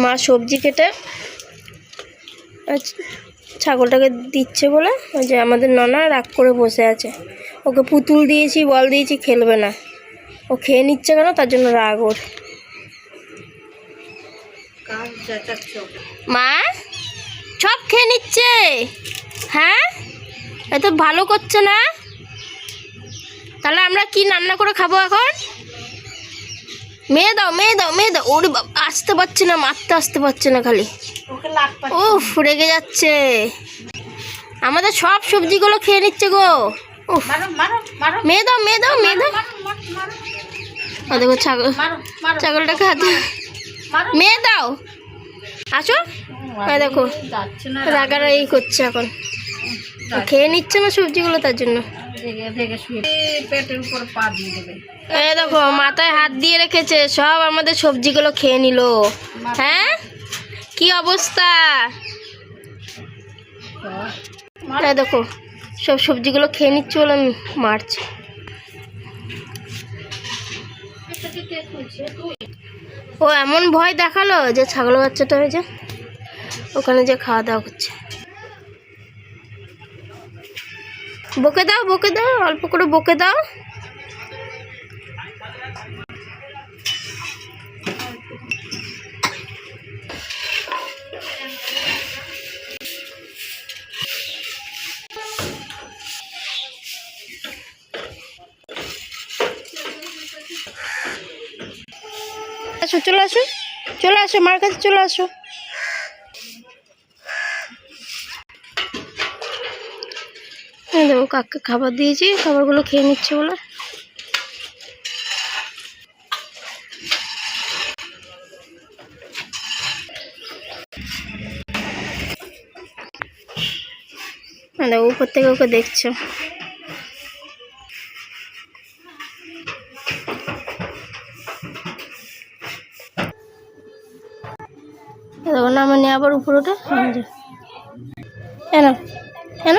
মা সবজি কেটে ছাগলটাকে দিচ্ছে বলে ওই যে আমাদের ননা রাগ করে বসে আছে। ওকে পুতুল দিয়েছি, বল দিয়েছি, খেলবে না। ও খেয়ে নিচ্ছে কেন, তার জন্য রাগ ওর। মা সব খেয়ে নিচ্ছে। হ্যাঁ, এত ভালো করছে না। তাহলে আমরা কি রান্না করে খাবো এখন? মেয়ে দাও, মেয়ে দাও, মেয়ে দাও। ওরে বাবা, আসতে পারছে না, মারতে আসতে পারছে না, খালি উফ রেগে যাচ্ছে। আমাদের সব সবজিগুলো খেয়ে নিচ্ছে গো। মেয়ে দাও, মেয়ে দাও, মেয়ে দাও। দেখো ছাগলটাকে হাতে মেয়ে দাও। আসো, দেখো রাগারাগি করছে এখন। খেয়ে নিচ্ছে না সবজিগুলো, তার জন্য। দেখো মাথায় হাত দিয়ে রেখেছে, সব আমাদের সবজিগুলো খেয়ে নিল। হ্যাঁ, কি অবস্থা। দেখো সব সবজিগুলো খেয়ে নিচ্ছে বলে মারছে। ও এমন ভয় দেখালো যে ছাগল বাচ্চাটা হয়ে যায় ওখানে যে খাওয়া দাওয়া করছে। বকে দাও, বকে দাও, অল্প করে বকে দাও। আসো, চলে আসো, চলে আসো, মার কাছে চলে আসো। দেখো কাককে খাবার দিয়েছি, খাবারগুলো খেয়ে নিচ্ছে বলে। দেখো উপর থেকে ওকে দেখছো। দেখো না, মানে আবার উপর ওঠে। কেন কেন